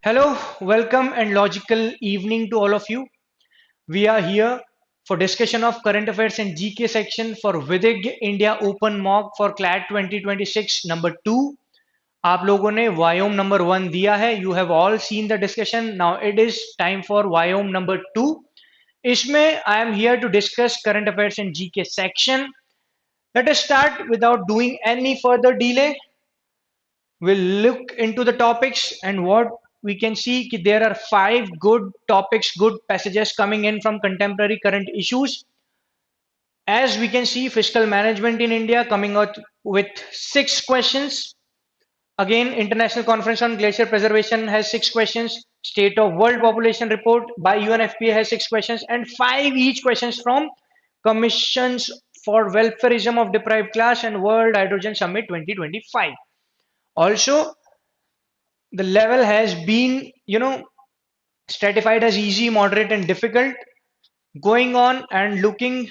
Hello, welcome and logical evening to all of you. We are here for discussion of current affairs and GK section for Vidig India Open Mock for CLAT 2026 number 2. आप लोगों ने वायोम number 1 दिया है. You have all seen the discussion. Now it is time for Vyom number 2. इसमें I am here to discuss current affairs and GK section. Let us start without doing any further delay. We'll look into the topics, and what we can see ki there are 5 good topics, good passages coming in from contemporary current issues. As we can see, fiscal management in India coming out with 6 questions. Again, International Conference on Glacier Preservation has 6 questions. State of World Population Report by UNFPA has 6 questions, and 5 each questions from Commissions for Welfareism of Deprived Class and World Hydrogen Summit 2025. Also, the level has been stratified as easy, moderate and difficult. Going on and looking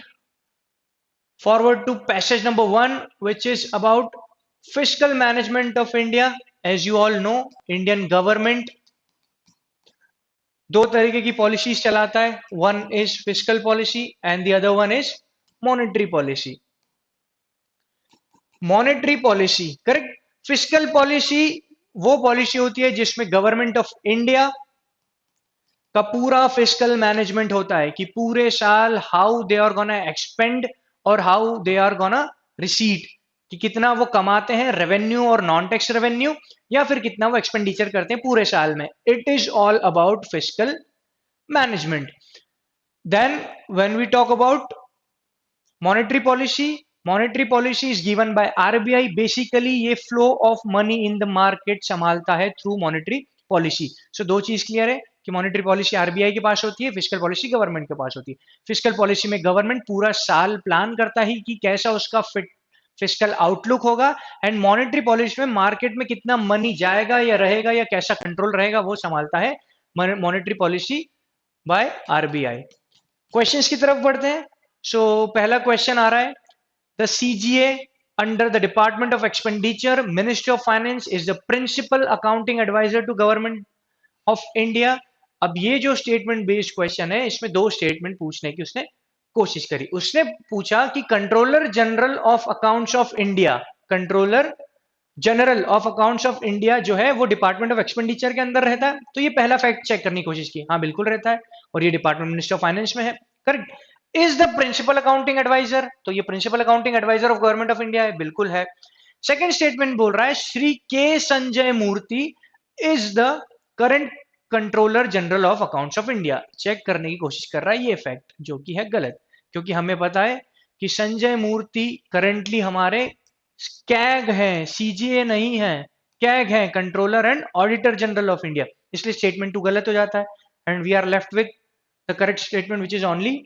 forward to passage number 1, which is about fiscal management of India. As you all know, Indian government दो तरीके की policies चलाता है. One is fiscal policy and the other one is monetary policy. Monetary policy, correct. Fiscal policy वो policy होती है जिसमें government of India का पूरा फिस्कल मैनेजमेंट होता है कि पूरे साल how they are gonna expend और how they are gonna receipt, कि कितना वो कमाते हैं रेवेन्यू और नॉन टैक्स रेवेन्यू, या फिर कितना वो एक्सपेंडिचर करते हैं पूरे साल में. It is all about fiscal management. Then when we talk about monetary policy, monetary policy is given by RBI. Basically ये flow of money in the market संभालता है थ्रू मॉनेटरी पॉलिसी. सो दो चीज क्लियर है कि मॉनेटरी पॉलिसी आरबीआई के पास होती है, फिस्कल पॉलिसी गवर्नमेंट के पास होती है. फिस्कल पॉलिसी में गवर्नमेंट पूरा साल प्लान करता है कि कैसा उसका फिस्कल आउटलुक होगा, एंड मॉनेटरी पॉलिसी में मार्केट में कितना मनी जाएगा या रहेगा या कैसा कंट्रोल रहेगा वो संभालता है monetary policy by RBI. Questions की तरफ बढ़ते हैं. सो पहला क्वेश्चन आ रहा है, the CGA under the department of expenditure ministry of finance is the principal accounting adviser to government of India. अब ये जो स्टेटमेंट बेस्ड क्वेश्चन है, इसमें दो स्टेटमेंट पूछने की उसने कोशिश करी. उसने पूछा कि controller general of accounts of India, controller general of accounts of India जो है वो डिपार्टमेंट ऑफ एक्सपेंडिचर के अंदर रहता है. तो ये पहला फैक्ट चेक करने की कोशिश की. हाँ, बिल्कुल रहता है, और ये डिपार्टमेंट मिनिस्टर ऑफ फाइनेंस में है. Correct. Is the principal accounting adviser, तो ये principal accounting adviser of government of India है, बिल्कुल है. सेकेंड स्टेटमेंट बोल रहा है Shri K Sanjay Murthy is the current controller general of accounts of India. Check करने की कोशिश कर रहा है ये फैक्ट, जो कि है गलत, क्योंकि हमें पता है कि संजय मूर्ति करंटली हमारे कैग है, सीजीए नहीं है, कैग है, controller and auditor general of India. इसलिए स्टेटमेंट 2 गलत हो जाता है, and we are left with the correct statement which is only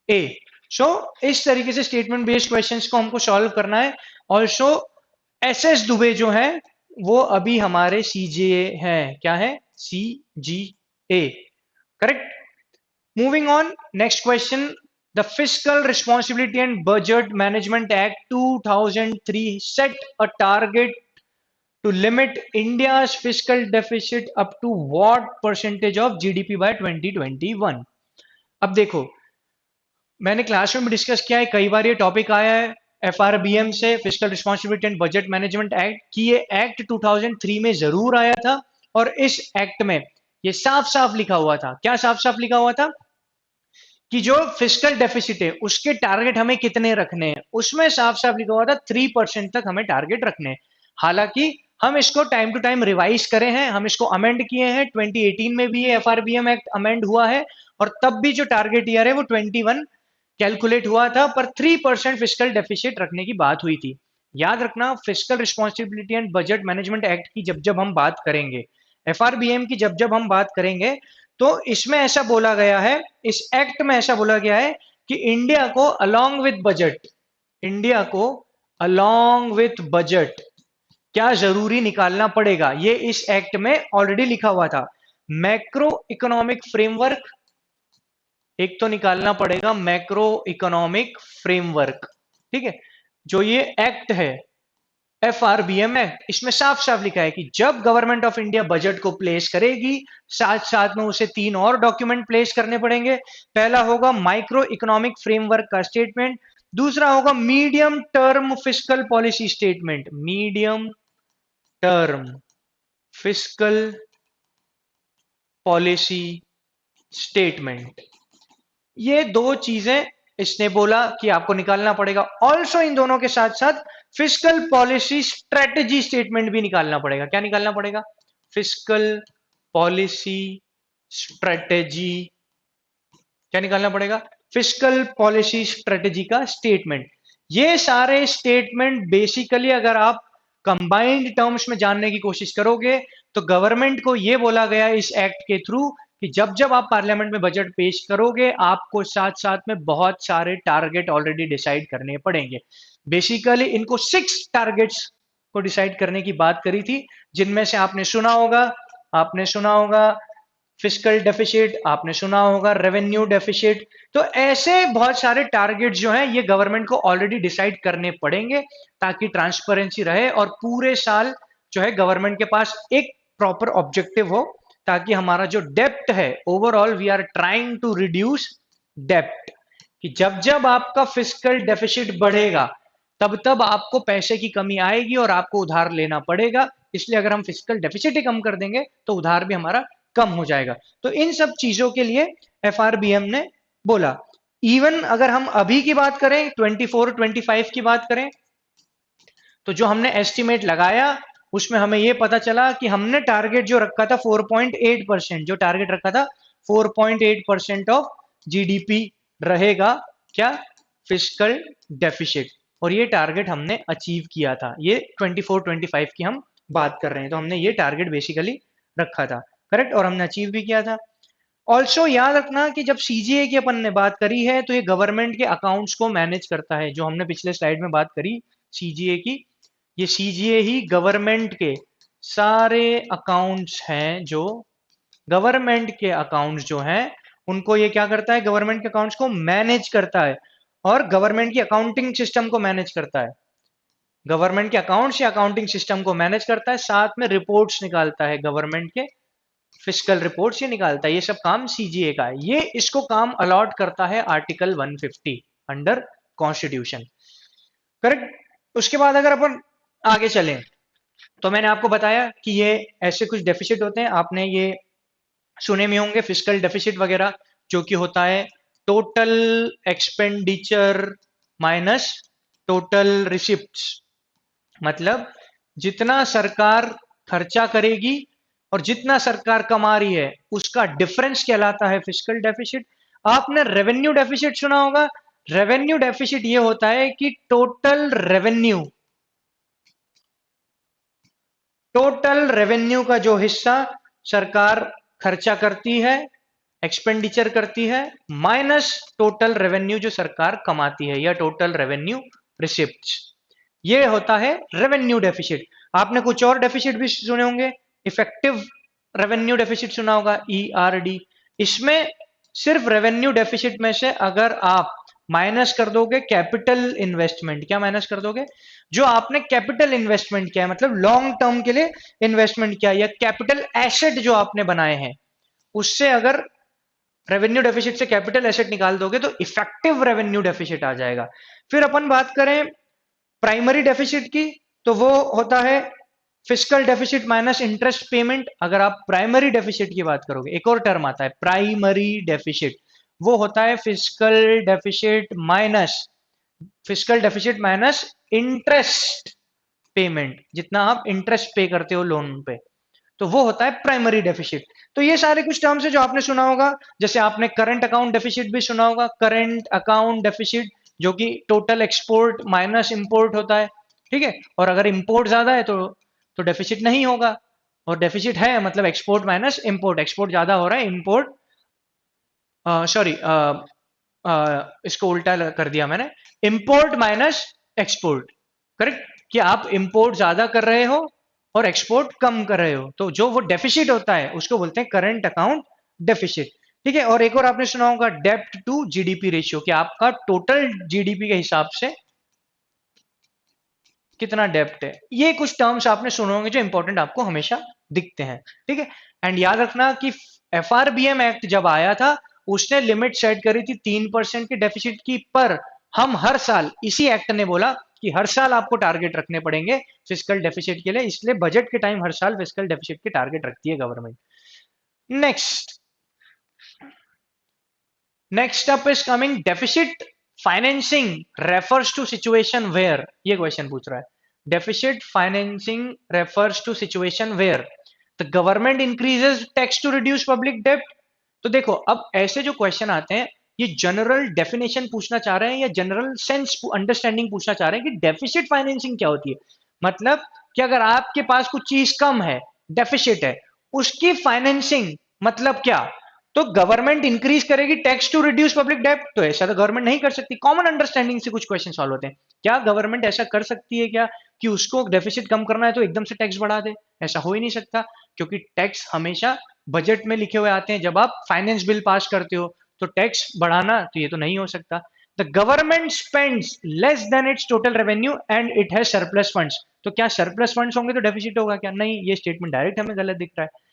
a. So इस तरीके से स्टेटमेंट बेस्ड क्वेश्चंस को हमको सॉल्व करना है. ऑल्सो एस दुबे जो है वो अभी हमारे सीजीए है. क्या है? CGA. Correct. Moving on, next question. The Fiscal Responsibility and Budget Management Act 2003 set a target to limit India's fiscal deficit up to what percentage of GDP by 2021. अब देखो, मैंने क्लास में भी डिस्कस किया है, कई बार ये टॉपिक आया है एफआरबीएम से, fiscal responsibility and budget management act, कि ये एक्ट 2003 में जरूर आया था, और इस एक्ट में ये साफ साफ लिखा हुआ था. क्या साफ साफ लिखा हुआ था? कि जो फिस्कल डेफिसिट है उसके टारगेट हमें कितने रखने हैं. उसमें साफ साफ लिखा हुआ था 3% तक हमें टारगेट रखने हैं. हालांकि हम इसको टाइम टू टाइम रिवाइज करे हैं, हम इसको अमेंड किए हैं. 2018 में भी ये एफआरबीएम एक्ट अमेंड हुआ है, और तब भी जो टारगेट ईयर है वो 21 कैलकुलेट हुआ था, पर 3% फिस्कल डेफिसिट रखने की बात हुई थी. याद रखना, fiscal responsibility and budget management act की जब जब हम बात करेंगे, एफआरबीएम की जब जब हम बात करेंगे, तो इसमें ऐसा बोला गया है, इस एक्ट में ऐसा बोला गया है कि इंडिया को अलोंग विथ बजट, इंडिया को अलोंग विथ बजट क्या जरूरी निकालना पड़ेगा. ये इस एक्ट में ऑलरेडी लिखा हुआ था. मैक्रो इकोनॉमिक फ्रेमवर्क एक तो निकालना पड़ेगा, मैक्रो इकोनॉमिक फ्रेमवर्क. ठीक है, जो ये एक्ट है FRBM एक्ट, इसमें साफ साफ लिखा है कि जब गवर्नमेंट ऑफ इंडिया बजट को प्लेस करेगी, साथ साथ में उसे 3 और डॉक्यूमेंट प्लेस करने पड़ेंगे। पहला होगा माइक्रो इकोनॉमिक फ्रेमवर्क का स्टेटमेंट, दूसरा होगा medium term fiscal policy statement, medium term fiscal policy statement. ये दो चीजें इसने बोला कि आपको निकालना पड़ेगा। ऑल्सो इन दोनों के साथ साथ फिस्कल पॉलिसी स्ट्रेटेजी स्टेटमेंट भी निकालना पड़ेगा। क्या निकालना पड़ेगा? फिस्कल पॉलिसी स्ट्रेटेजी, क्या निकालना पड़ेगा? फिस्कल पॉलिसी स्ट्रेटेजी का स्टेटमेंट। ये सारे स्टेटमेंट बेसिकली अगर आप कंबाइंड टर्म्स में जानने की कोशिश करोगे तो गवर्नमेंट को यह बोला गया इस एक्ट के थ्रू कि जब जब आप पार्लियामेंट में बजट पेश करोगे आपको साथ साथ में बहुत सारे टारगेट ऑलरेडी डिसाइड करने पड़ेंगे। बेसिकली इनको 6 टारगेट्स को डिसाइड करने की बात करी थी, जिनमें से आपने सुना होगा फिस्कल डेफिसिट, आपने सुना होगा रेवेन्यू डेफिसिट। तो ऐसे बहुत सारे टारगेट जो हैं ये गवर्नमेंट को ऑलरेडी डिसाइड करने पड़ेंगे ताकि ट्रांसपेरेंसी रहे और पूरे साल जो है गवर्नमेंट के पास एक प्रॉपर ऑब्जेक्टिव हो, ताकि हमारा जो डेप्ट है overall we are trying to reduce डेप्ट, कि जब जब आपका फिस्कल डेफिसिट बढ़ेगा तब तब आपको पैसे की कमी आएगी और आपको उधार लेना पड़ेगा। इसलिए अगर हम फिस्कल डेफिसिट ही कम कर देंगे तो उधार भी हमारा कम हो जाएगा। तो इन सब चीजों के लिए FRBM ने बोला। इवन अगर हम अभी की बात करें 24-25 की बात करें तो जो हमने एस्टिमेट लगाया उसमें हमें यह पता चला कि हमने टारगेट जो रखा था 4.8%, जो टारगेट रखा था 4.8% ऑफ जीडीपी रहेगा क्या? Fiscal deficit. और ये टारगेट हमने अचीव किया था। ये 24-25 की हम बात कर रहे हैं, तो हमने ये टारगेट बेसिकली रखा था, करेक्ट, और हमने अचीव भी किया था। ऑल्सो याद रखना कि जब सीजीए की अपन ने बात करी है तो ये गवर्नमेंट के अकाउंट्स को मैनेज करता है। जो हमने पिछले स्लाइड में बात करी सीजीए की, ये सीजीए ही गवर्नमेंट के सारे अकाउंट्स हैं, जो गवर्नमेंट के अकाउंट्स जो हैं उनको ये क्या करता है? गवर्नमेंट के अकाउंट्स को मैनेज करता है और गवर्नमेंट की अकाउंटिंग सिस्टम को मैनेज करता है। गवर्नमेंट के अकाउंट्स या अकाउंटिंग सिस्टम को मैनेज करता है, साथ में रिपोर्ट्स निकालता है, गवर्नमेंट के फिस्कल रिपोर्ट्स ये निकालता है। ये सब काम सीजीए का है। ये इसको काम अलॉट करता है आर्टिकल 150 अंडर कॉन्स्टिट्यूशन, करेक्ट। उसके बाद अगर अपन आगे चलें तो मैंने आपको बताया कि ये ऐसे कुछ डेफिसिट होते हैं, आपने ये सुने में होंगे फिस्कल डेफिसिट वगैरह, जो कि होता है total expenditure minus total receipts. मतलब जितना सरकार खर्चा करेगी और जितना सरकार कमा रही है उसका डिफरेंस कहलाता है फिस्कल डेफिसिट। आपने रेवेन्यू डेफिसिट सुना होगा। रेवेन्यू डेफिसिट ये होता है कि टोटल रेवेन्यू का जो हिस्सा सरकार खर्चा करती है, एक्सपेंडिचर करती है, माइनस टोटल रेवेन्यू जो सरकार कमाती है, या टोटल रेवेन्यू रिसिप्ट्स, ये होता है रेवेन्यू डेफिसिट। आपने कुछ और डेफिसिट भी सुने होंगे, इफेक्टिव रेवेन्यू डेफिसिट सुना होगा, ERD। इसमें सिर्फ रेवेन्यू डेफिसिट में से अगर आप माइनस कर दोगे कैपिटल इन्वेस्टमेंट, क्या माइनस कर दोगे? जो आपने कैपिटल इन्वेस्टमेंट किया है, मतलब लॉन्ग टर्म के लिए इन्वेस्टमेंट किया, या कैपिटल एसेट जो आपने बनाए हैं, उससे अगर रेवेन्यू डेफिसिट से कैपिटल एसेट निकाल दोगे तो इफेक्टिव रेवेन्यू डेफिसिट आ जाएगा। फिर अपन बात करें प्राइमरी डेफिसिट की, तो वो होता है fiscal deficit minus interest payment. अगर आप प्राइमरी डेफिसिट की बात करोगे, एक और टर्म आता है प्राइमरी डेफिसिट, वो होता है fiscal deficit minus interest payment, जितना आप इंटरेस्ट पे करते हो लोन पे, तो वो होता है प्राइमरी डेफिसिट। तो ये सारे कुछ टर्म्स है जो आपने सुना होगा। जैसे आपने करंट अकाउंट डेफिसिट भी सुना होगा, करंट अकाउंट डेफिसिट, जो कि टोटल एक्सपोर्ट माइनस इंपोर्ट होता है, ठीक है। और अगर इंपोर्ट ज्यादा है तो डेफिसिट नहीं होगा, और डेफिसिट है मतलब एक्सपोर्ट माइनस इंपोर्ट, एक्सपोर्ट ज्यादा हो रहा है, इंपोर्ट सॉरी इसको उल्टा कर दिया मैंने, इंपोर्ट माइनस एक्सपोर्ट, करेक्ट, कि आप इंपोर्ट ज्यादा कर रहे हो और एक्सपोर्ट कम कर रहे हो, तो जो वो डेफिसिट होता है उसको बोलते हैं करंट अकाउंट डेफिसिट, ठीक है। और एक और आपने सुना होगा डेप्ट टू जीडीपी रेशियो, कि आपका टोटल जीडीपी के हिसाब से कितना डेप्ट है। ये कुछ टर्म्स आपने सुने होंगे जो इंपॉर्टेंट आपको हमेशा दिखते हैं, ठीक है। एंड याद रखना कि एफआरबीएम एक्ट जब आया था उसने लिमिट सेट करी थी 3% के डेफिसिट की, पर हम हर साल, इसी एक्ट ने बोला कि हर साल आपको टारगेट रखने पड़ेंगे फिजिकल डेफिसिट के लिए, इसलिए बजट के टाइम हर साल फिजिकल डेफिसिट के टारगेट रखती है government. Next next up is coming, deficit financing refers to situation where, ये क्वेश्चन पूछ रहा है। Deficit financing refers to situation where the government increases tax to reduce public डेब्ट। तो देखो अब ऐसे जो क्वेश्चन आते हैं ये जनरल डेफिनेशन पूछना चाह रहे हैं या जनरल सेंस अंडरस्टैंडिंग पूछना चाह रहे हैं कि डेफिसिट फाइनेंसिंग क्या होती है। मतलब कि अगर आपके पास कुछ चीज कम है, डेफिसिट है, उसकी फाइनेंसिंग मतलब क्या, तो गवर्नमेंट इंक्रीज करेगी टैक्स टू रिड्यूस पब्लिक डेब्ट। तो ऐसा तो गवर्नमेंट नहीं कर सकती। कॉमन अंडरस्टैंडिंग से कुछ क्वेश्चन सॉल्व होते हैं। क्या गवर्नमेंट ऐसा कर सकती है क्या कि उसको डेफिसिट कम करना है तो एकदम से टैक्स बढ़ा दे? ऐसा हो ही नहीं सकता, क्योंकि टैक्स हमेशा बजट में लिखे हुए आते हैं। जब आप फाइनेंस बिल पास करते हो तो टैक्स बढ़ाना तो ये तो नहीं हो सकता। The government spends less than it's total revenue and it has surplus funds. तो क्या सरप्लस फंड्स होंगे तो डेफिसिट होगा क्या? नहीं, ये स्टेटमेंट डायरेक्ट हमें गलत दिख रहा है।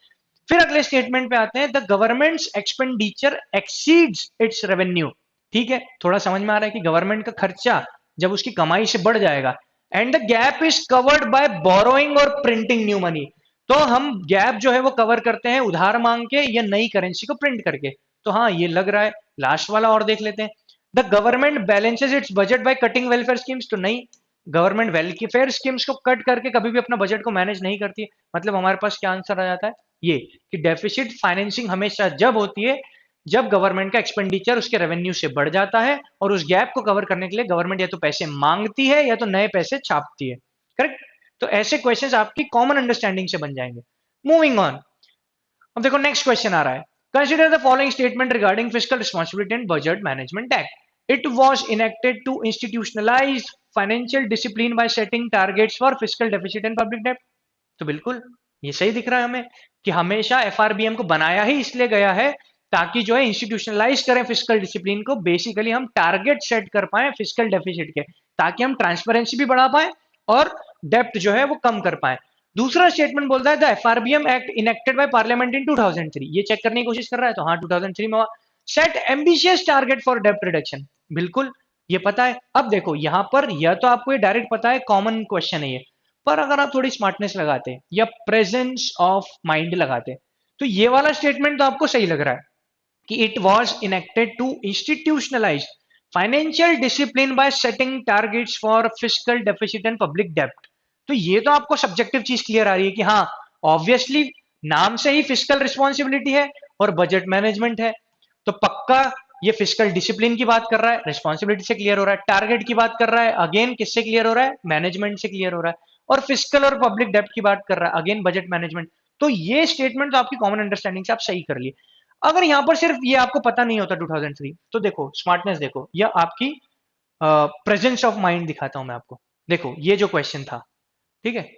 फिर अगले स्टेटमेंट पे आते हैं, the government expenditure exceeds its revenue. ठीक है, थोड़ा समझ में आ रहा है कि गवर्नमेंट का खर्चा जब उसकी कमाई से बढ़ जाएगा। And the gap is covered by borrowing और प्रिंटिंग न्यू मनी। तो हम गैप जो है वो कवर करते हैं उधार मांग के या नई करेंसी को प्रिंट करके। तो हाँ, ये लग रहा है। लास्ट वाला और देख लेते हैं, the government balances it's budget by cutting welfare schemes. तो नहीं, गवर्नमेंट वेलफेयर स्कीम्स को कट करके कभी भी अपना बजट को मैनेज नहीं करती। मतलब हमारे पास क्या आंसर आ जाता है, ये कि डेफिसिट फाइनेंसिंग हमेशा जब होती है जब गवर्नमेंट का एक्सपेंडिचर उसके रेवेन्यू से बढ़ जाता है और उस गैप को कवर करने के लिए गवर्नमेंट या तो पैसे मांगती है या तो नए पैसे छापती है। करेक्ट। तो ऐसे क्वेश्चंस आपकी कॉमन अंडरस्टैंडिंग से बन जाएंगे। मूविंग ऑन, अब देखो नेक्स्ट क्वेश्चन आ रहा है। Consider the following statement regarding fiscal responsibility and budget management act. It was enacted to institutionalise financial discipline by setting targets for fiscal deficit and public डेब्ट। तो बिल्कुल ये सही दिख रहा है हमें कि हमेशा एफआरबीएम को बनाया ही इसलिए गया है ताकि जो है इंस्टीट्यूशनलाइज करें फिस्कल डिसिप्लिन को। बेसिकली हम टारगेट सेट कर पाए फिस्कल डेफिसिट के, ताकि हम ट्रांसपेरेंसी भी बढ़ा पाए और डेप्ट जो है वो कम कर पाए। दूसरा स्टेटमेंट बोलता है the FRBM act enacted by parliament in 2003। ये चेक करने की कोशिश कर रहा है, तो हाँ 2003 में हुआ। सेट एम्बिशियस टारगेट फॉर डेप्ट रिडक्शन, बिल्कुल ये पता है। अब देखो यहां पर यह तो आपको ये डायरेक्ट पता है, कॉमन क्वेश्चन है ये, पर अगर आप थोड़ी स्मार्टनेस लगाते या प्रेजेंस ऑफ माइंड लगाते तो ये वाला स्टेटमेंट तो आपको सही लग रहा है कि it was enacted to institutionalise financial discipline by setting targets for fiscal deficit and public डेब्ट। तो ये तो आपको सब्जेक्टिव चीज क्लियर आ रही है कि हाँ ऑब्वियसली नाम से ही फिस्कल रिस्पॉन्सिबिलिटी है और बजट मैनेजमेंट है, तो पक्का ये फिस्कल डिसिप्लिन की बात कर रहा है, रिस्पॉन्सिबिलिटी से क्लियर हो रहा है। टारगेट की बात कर रहा है, अगेन किससे क्लियर हो रहा है, मैनेजमेंट से क्लियर हो रहा है। और फिस्कल और पब्लिक डेब्ट की बात कर रहा है, अगेन बजट मैनेजमेंट। तो ये स्टेटमेंट तो आपकी कॉमन अंडरस्टैंडिंग से आप सही कर लिए। अगर यहां पर सिर्फ ये आपको पता नहीं होता 2003, तो देखो स्मार्टनेस देखो, या आपकी प्रेजेंस ऑफ माइंड दिखाता हूं मैं आपको। देखो ये जो क्वेश्चन था, ठीक है,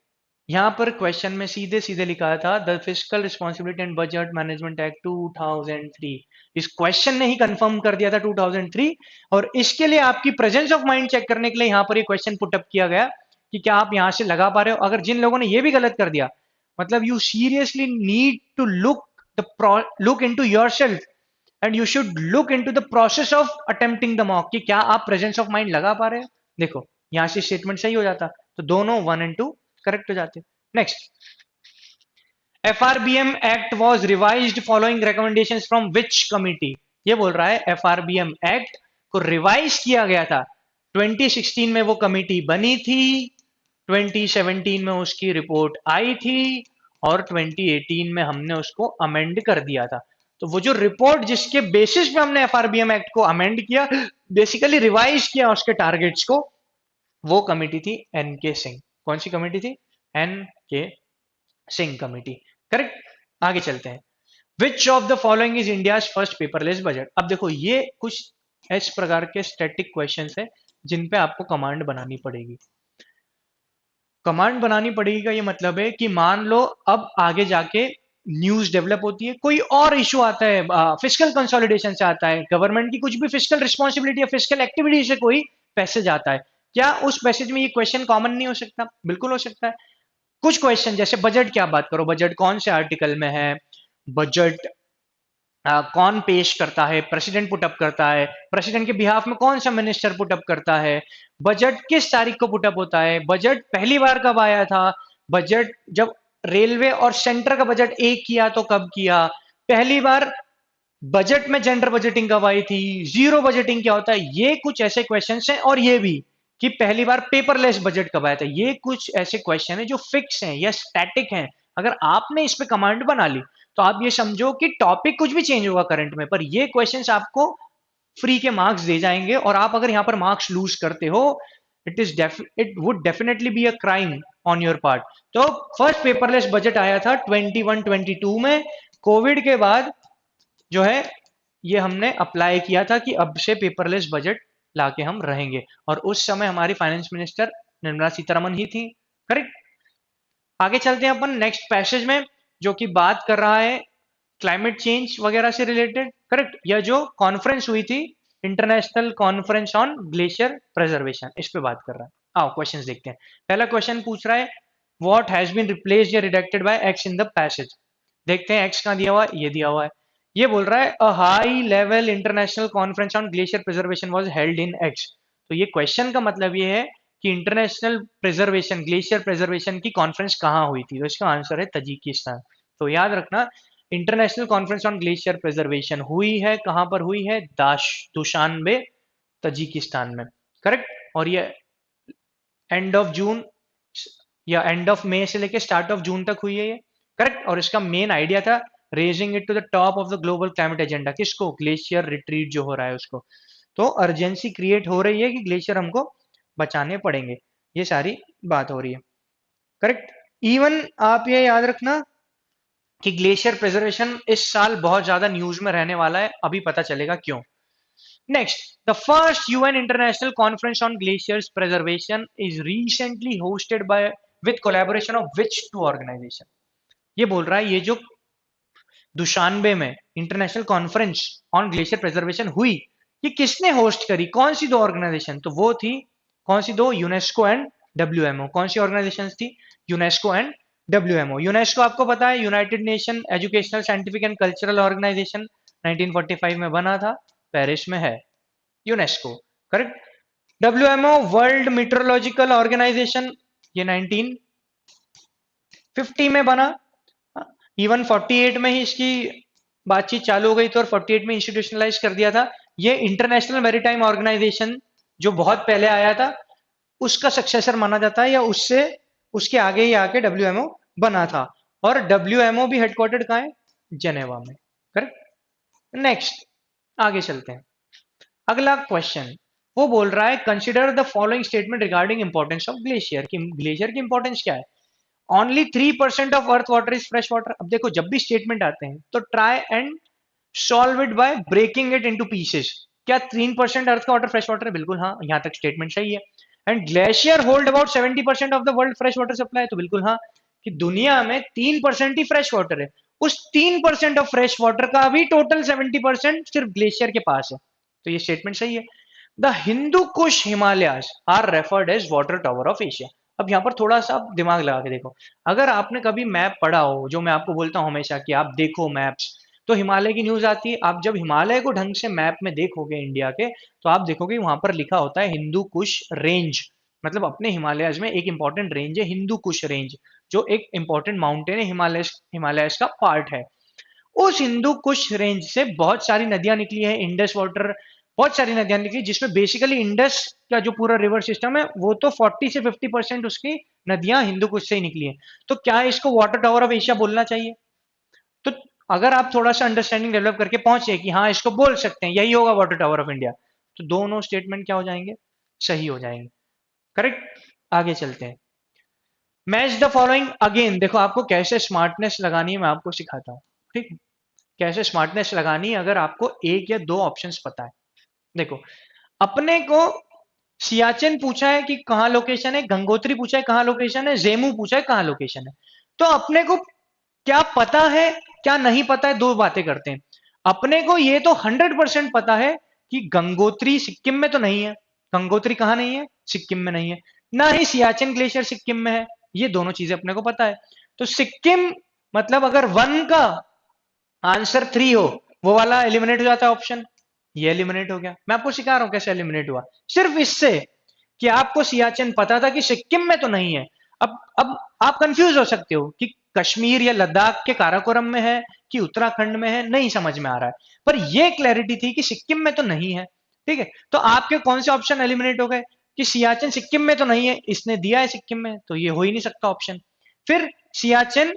यहां पर क्वेश्चन में सीधे सीधे लिखा था the fiscal responsibility and budget management act 2003। इस क्वेश्चन ने ही कंफर्म कर दिया था 2003, और इसके लिए आपकी प्रेजेंस ऑफ माइंड चेक करने के लिए यहां पर ये क्वेश्चन पुटअप किया गया कि क्या आप यहां से लगा पा रहे हो। अगर जिन लोगों ने ये भी गलत कर दिया, मतलब you seriously need to look into yourself and you should look into the process of attempting the mock, कि क्या आप प्रेजेंस ऑफ माइंड लगा पा रहे हो। देखो यहां से स्टेटमेंट सही हो जाता, तो दोनों 1 और 2 करेक्ट हो जाते। Next, FRBM act was revised following recommendations from which committee. ये बोल रहा है एफआरबीएम एक्ट को रिवाइज किया गया था, 2016 में वो कमिटी बनी थी, 2017 में उसकी रिपोर्ट आई थी और 2018 में हमने उसको अमेंड कर दिया था। तो वो जो रिपोर्ट जिसके बेसिस पे हमने एफआरबीएम एक्ट को अमेंड किया, बेसिकली रिवाइज किया उसके टारगेट्स को, वो कमिटी थी एन के सिंह। कौन सी कमिटी थी? एन के सिंह कमिटी। करेक्ट। आगे चलते हैं। Which of the following is India first paperless budget. अब देखो ये कुछ इस प्रकार के स्टैटिक क्वेश्चंस है जिन पे आपको कमांड बनानी पड़ेगी। कमांड बनानी पड़ेगी का ये मतलब है कि मान लो अब आगे जाके न्यूज डेवलप होती है, कोई और इशू आता है, फिस्कल कंसोलिडेशन से आता है, गवर्नमेंट की कुछ भी फिस्कल रिस्पॉन्सिबिलिटी या फिस्कल एक्टिविटी से कोई पैसे जाता है, क्या उस पैसेज में ये क्वेश्चन कॉमन नहीं हो सकता? बिल्कुल हो सकता है। कुछ क्वेश्चन जैसे बजट की आप बात करो, बजट कौन से आर्टिकल में है, बजट कौन पेश करता है, प्रेसिडेंट पुटअप करता है, प्रेसिडेंट के बिहाफ में कौन सा मिनिस्टर पुटअप करता है, बजट किस तारीख को पुटअप होता है, बजट पहली बार कब आया था, बजट जब रेलवे और सेंटर का बजट एक किया तो कब किया, पहली बार बजट में जेंडर बजटिंग कब आई थी, जीरो बजटिंग क्या होता है, ये कुछ ऐसे क्वेश्चन हैं। और ये भी कि पहली बार पेपरलेस बजट कब आया था, ये कुछ ऐसे क्वेश्चन है जो फिक्स हैं या स्टैटिक हैं। अगर आपने इस पे कमांड बना ली तो आप ये समझो कि टॉपिक कुछ भी चेंज होगा करंट में, पर ये क्वेश्चंस आपको फ्री के मार्क्स दे जाएंगे। और आप अगर यहां पर मार्क्स लूज करते हो, it would definitely be a crime on your part. तो फर्स्ट पेपरलेस बजट आया था 21-22 में। कोविड के बाद जो है ये हमने अप्लाई किया था कि अब से पेपरलेस बजट लाके हम रहेंगे, और उस समय हमारी फाइनेंस मिनिस्टर निर्मला सीतारमन ही थी। करेक्ट। आगे चलते हैं अपन नेक्स्ट पैसेज में, जो कि बात कर रहा है क्लाइमेट चेंज वगैरह से रिलेटेड। करेक्ट। यह जो कॉन्फ्रेंस हुई थी, international conference on glacier preservation, इस पे बात कर रहा है। आओ क्वेश्चंस देखते हैं। पहला क्वेश्चन पूछ रहा है व्हाट हैज बीन रिप्लेस्ड या redacted by X in the passage. देखते हैं एक्स कहां दिया हुआ है, ये दिया हुआ है। ये बोल रहा है a high level international conference on glacier preservation was held in x. तो ये क्वेश्चन का मतलब ये है कि इंटरनेशनल प्रिजर्वेशन, ग्लेशियर प्रिजर्वेशन की कॉन्फ्रेंस कहाँ हुई थी, तो इसका आंसर है तजिकिस्तान। तो याद रखना, international conference on glacier preservation हुई है, कहां पर हुई है, दुशानबे, तजिकिस्तान में। करेक्ट। और ये एंड ऑफ जून या एंड ऑफ मई से लेके स्टार्ट ऑफ जून तक हुई है ये। करेक्ट। और इसका मेन आइडिया था raising it to the top of the global climate agenda. किसको? ग्लेशियर रिट्रीट जो हो रहा है उसको। तो अर्जेंसी क्रिएट हो रही है कि ग्लेशियर हमको बचाने पड़ेंगे, ये सारी बात हो रही है। करेक्ट। इवन आप ये याद रखना कि ग्लेशियर प्रिजर्वेशन इस साल बहुत ज्यादा न्यूज में रहने वाला है, अभी पता चलेगा क्यों। Next, the first UN international conference on glaciers preservation is recently hosted by with collaboration of which two organisation. ये बोल रहा है ये जो दुशानबे में international conference on glacier preservation हुई, ये किसने होस्ट करी, कौन सी दो ऑर्गेनाइजेशन? तो वो थी कौन सी दो? UNESCO and WMO. कौन सी ऑर्गेनाइजेशन थी? UNESCO and WMO. यूनेस्को आपको पता है United Nation educational scientific and cultural organisation, 1945 में बना था, पेरिस में है UNESCO. Correct. WMO world meteorological organisation, ये 1950 में बना। इवन 48 में ही इसकी बातचीत चालू हो गई थी और 48 में इंस्टीट्यूशनलाइज कर दिया था। ये इंटरनेशनल मैरीटाइम ऑर्गेनाइजेशन जो बहुत पहले आया था उसका सक्सेसर माना जाता है, या उससे उसके आगे ही आके डब्ल्यूएमओ बना था। और डब्ल्यूएमओ भी हेडक्वार्टर्ड कहाँ है? जेनेवा में। करेक्ट। नेक्स्ट आगे चलते हैं। अगला क्वेश्चन वो बोल रहा है consider the following statement regarding importance of glacier. की ग्लेशियर की इंपॉर्टेंस क्या है? Only 3% of earth water is fresh water. अब देखो जब भी स्टेटमेंट आते हैं तो try and solve it by breaking it into pieces. क्या 3% अर्थ का वाटर फ्रेश वाटर है? बिल्कुल हाँ, यहां तक स्टेटमेंट सही है। And glacier hold about 70% of the world fresh water supply. तो बिल्कुल हाँ, कि दुनिया में 3% ही फ्रेश वाटर है, उस 3% ऑफ फ्रेश वाटर का भी टोटल 70% सिर्फ ग्लेशियर के पास है। तो ये स्टेटमेंट सही है। The Hindu Kush Himalayas are referred as water tower of Asia. अब यहाँ पर थोड़ा सा आप दिमाग लगा के देखो, अगर आपने कभी मैप पढ़ा हो, जो मैं आपको बोलता हूँ हमेशा कि आप देखो मैप्स, तो हिमालय की न्यूज आती है। आप जब हिमालय को ढंग से मैप में देखोगे इंडिया के, तो आप देखोगे वहां पर लिखा होता है हिंदू कुश रेंज। मतलब अपने हिमालयज में एक इंपॉर्टेंट रेंज है हिंदू कुश रेंज, जो एक इंपॉर्टेंट माउंटेन है, हिमालयस का पार्ट है। उस हिंदू कुश रेंज से बहुत सारी नदियां निकली है, इंडस वाटर, बहुत सारी नदियां निकली, जिसमें बेसिकली इंडस का जो पूरा रिवर सिस्टम है वो तो 40 से 50% उसकी नदियां हिंदू कुश से ही निकली है। तो क्या इसको वाटर टावर ऑफ एशिया बोलना चाहिए? तो अगर आप थोड़ा सा अंडरस्टैंडिंग डेवलप करके पहुंचे कि हाँ इसको बोल सकते हैं, यही होगा वाटर टावर ऑफ इंडिया, तो दोनों स्टेटमेंट क्या हो जाएंगे? सही हो जाएंगे। करेक्ट। आगे चलते हैं। Match the following again. देखो आपको कैसे स्मार्टनेस लगानी है मैं आपको सिखाता हूँ। ठीक है? कैसे स्मार्टनेस लगानी है अगर आपको एक या दो ऑप्शंस पता है। देखो, अपने को सियाचिन पूछा है कि कहां लोकेशन है, गंगोत्री पूछा है कहां लोकेशन है, जेमू पूछा है कहां लोकेशन है। तो अपने को क्या पता है क्या नहीं पता है, दो बातें करते हैं। अपने को ये तो 100% पता है कि गंगोत्री सिक्किम में तो नहीं है, गंगोत्री कहाँ नहीं है? सिक्किम में नहीं है। ना ही सियाचिन ग्लेशियर सिक्किम में है। ये दोनों चीजें अपने को पता है। तो सिक्किम मतलब अगर 1 का आंसर 3 हो, वो वाला एलिमिनेट हो जाता है ऑप्शन। ये एलिमिनेट हो गया। मैं आपको सिखा रहा हूं कैसे एलिमिनेट हुआ, सिर्फ इससे कि आपको सियाचिन पता था कि सिक्किम में तो नहीं है। अब आप कंफ्यूज हो सकते हो कि कश्मीर या लद्दाख के काराकोरम में है कि उत्तराखंड में है, नहीं समझ में आ रहा है। पर यह क्लैरिटी थी कि सिक्किम में तो नहीं है। ठीक है, तो आपके कौन से ऑप्शन एलिमिनेट हो गए कि सियाचिन सिक्किम में तो नहीं है, इसने दिया है सिक्किम में, तो ये हो ही नहीं सकता ऑप्शन। फिर सियाचिन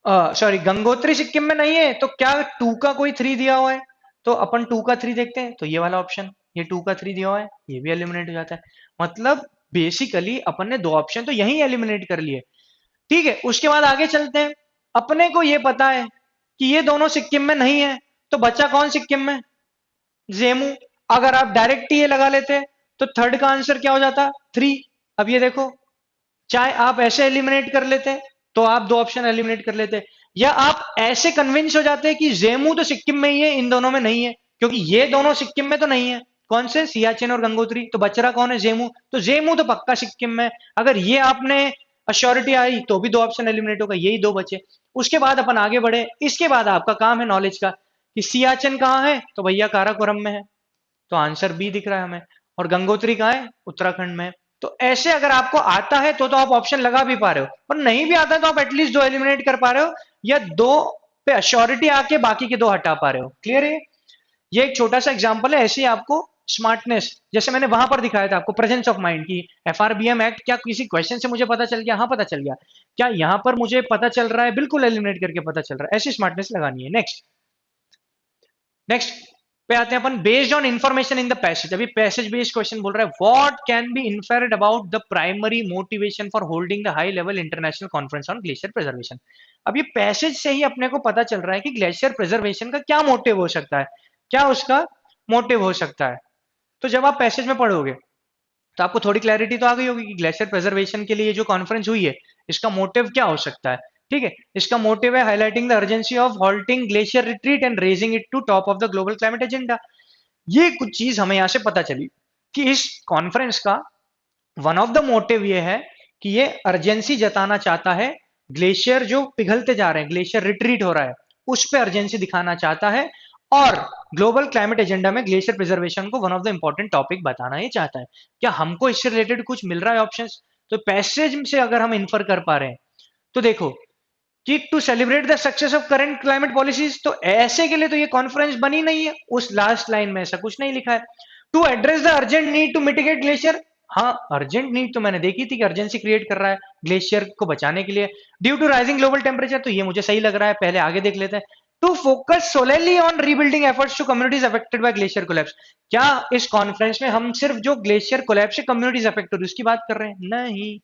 सॉरी गंगोत्री सिक्किम में नहीं है, तो क्या 2 का कोई 3 दिया हुआ है? तो अपन 2 का 3 देखते हैं, तो ये वाला ऑप्शन, ये 2 का 3 दिया हुआ है, ये भी एलिमिनेट हो जाता है। मतलब बेसिकली अपन ने 2 ऑप्शन तो यही एलिमिनेट कर लिए। ठीक है, उसके बाद आगे चलते हैं। अपने को ये पता है कि ये दोनों सिक्किम में नहीं है, तो बचा कौन सिक्किम में? जेमू। अगर आप डायरेक्ट ये लगा लेते तो थर्ड का आंसर क्या हो जाता? 3। अब ये देखो, चाहे आप ऐसे एलिमिनेट कर लेते तो आप 2 ऑप्शन एलिमिनेट कर लेते, या आप ऐसे कन्विंस हो जाते कि जेमू तो सिक्किम में ही है, इन दोनों में नहीं है, क्योंकि ये दोनों सिक्किम में तो नहीं है। कौन से? सियाचिन और गंगोत्री। तो बच रहा कौन है? जेमू। तो जेमू तो पक्का सिक्किम में। अगर ये आपने अश्योरिटी आई तो भी 2 ऑप्शन एलिमिनेट होगा, यही 2 बचे। उसके बाद अपन आगे बढ़े। इसके बाद आपका काम है नॉलेज का कि सियाचिन कहाँ है, तो भैया काराकोरम में है, तो आंसर बी दिख रहा है हमें। और गंगोत्री कहाँ है? उत्तराखंड में। तो ऐसे अगर आपको आता है तो आप ऑप्शन लगा भी पा रहे हो, और नहीं भी आता है तो आप एटलीस्ट 2 एलिमिनेट कर पा रहे हो, या 2 पे अश्योरिटी आके बाकी के 2 हटा पा रहे हो। क्लियर है? ये एक छोटा सा एग्जांपल है। ऐसे ही आपको स्मार्टनेस, जैसे मैंने वहां पर दिखाया था आपको प्रेजेंस ऑफ माइंड की, एफआरबीएम एक्ट, क्या किसी क्वेश्चन से मुझे पता चल गया? हाँ पता चल गया। क्या यहां पर मुझे पता चल रहा है? बिल्कुल एलिमिनेट करके पता चल रहा है। ऐसी स्मार्टनेस लगानी है। नेक्स्ट नेक्स्ट पे आते हैं अपन, based on information in the passage. अभी पैसेज बेस्ड क्वेश्चन बोल रहा है, what can be inferred about the primary motivation for holding the high level international conference on glacier preservation. अब ये पैसेज से ही अपने को पता चल रहा है कि ग्लेशियर प्रिजर्वेशन का क्या मोटिव हो सकता है, क्या उसका मोटिव हो सकता है। तो जब आप पैसेज में पढ़ोगे तो आपको थोड़ी क्लैरिटी तो आ गई होगी कि ग्लेशियर प्रिजर्वेशन के लिए जो कॉन्फ्रेंस हुई है, इसका मोटिव क्या हो सकता है। ठीक है, इसका मोटिव है highlighting the urgency of halting glacier retreat and raising it to top of the global climate agenda. ये कुछ चीज हमें यहां से पता चली कि इस कॉन्फ्रेंस का वन ऑफ द मोटिव ये है कि ये अर्जेंसी जताना चाहता है, ग्लेशियर जो पिघलते जा रहे हैं, ग्लेशियर रिट्रीट हो रहा है, उस पर अर्जेंसी दिखाना चाहता है, और ग्लोबल क्लाइमेट एजेंडा में ग्लेशियर प्रिजर्वेशन को one of the important topic बताना ये चाहता है। क्या हमको इससे रिलेटेड कुछ मिल रहा है ऑप्शंस? तो पैसेज से अगर हम इन्फर कर पा रहे हैं तो देखो कि to celebrate the success of current climate policies, तो ऐसे के लिए तो ये कॉन्फ्रेंस बनी नहीं है। उस लास्ट लाइन में ऐसा कुछ नहीं लिखा है। To address the urgent need to mitigate glacier, हाँ अर्जेंट नीड तो मैंने देखी थी कि अर्जेंसी क्रिएट कर रहा है ग्लेशियर को बचाने के लिए। Due to rising global temperature, तो ये मुझे सही लग रहा है, पहले आगे देख लेते हैं। To focus solely on rebuilding efforts to communities affected by glacier collapse, क्या इस कॉन्फ्रेंस में हम सिर्फ जो ग्लेशियर कोलैप्स से कम्युनिटीज अफेक्ट हो रही उसकी बात कर रहे हैं? नहीं।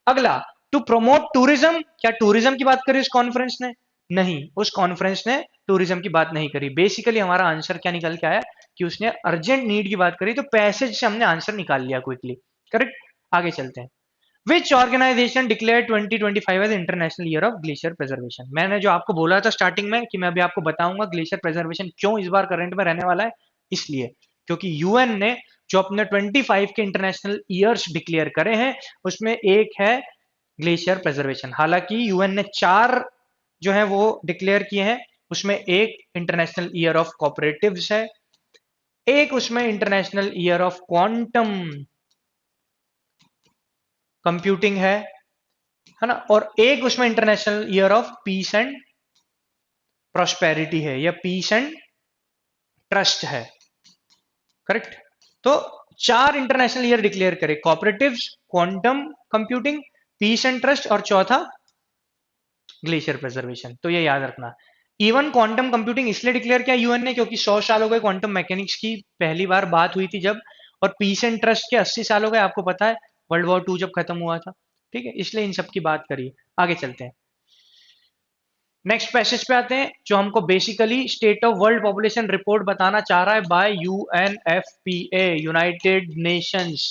अगला, टू प्रमोट टूरिज्म, क्या टूरिज्म की बात करी उस कॉन्फ्रेंस ने? नहीं, उस कॉन्फ्रेंस ने टूरिज्म की बात नहीं करी। बेसिकली हमारा आंसर क्या निकल के आया कि उसने अर्जेंट नीड की बात करी, तो पैसेज से हमने आंसर निकाल लिया क्विकली। करेक्ट, आगे चलते हैं। Which organization declare 2025 as international year of glacier preservation? मैंने जो आपको बोला था स्टार्टिंग में कि मैं अभी आपको बताऊंगा ग्लेशियर प्रिजर्वेशन क्यों इस बार करंट में रहने वाला है, इसलिए क्योंकि यूएन ने जो अपने 25 के इंटरनेशनल ईयर्स डिक्लेयर करे हैं उसमें एक है ग्लेशियर प्रिजर्वेशन। हालांकि यूएन ने 4 जो है वो डिक्लेयर किए हैं, उसमें एक इंटरनेशनल ईयर ऑफ कोऑपरेटिव्स है, एक उसमें international year of quantum computing है ना, और एक उसमें international year of peace and prosperity है, या पीस एंड ट्रस्ट है। करेक्ट, तो 4 इंटरनेशनल ईयर डिक्लेयर करे, cooperatives, quantum computing, peace and trust, और चौथा ग्लेशियर प्रिजर्वेशन। तो ये याद रखना। इवन क्वांटम कंप्यूटिंग इसलिए डिक्लेयर किया यूएन ने क्योंकि 100 साल हो गए क्वांटम मैकेनिक्स की पहली बार बात हुई थी जब, और पीस एंड ट्रस्ट के 80 साल हो गए, आपको पता है वर्ल्ड वॉर 2 जब खत्म हुआ था। ठीक है, इसलिए इन सब की बात करिए। आगे चलते हैं, नेक्स्ट पैसेज पे आते हैं जो हमको basically state of world population report बताना चाह रहा है बाय यूएनएफपीए, यूनाइटेड नेशंस,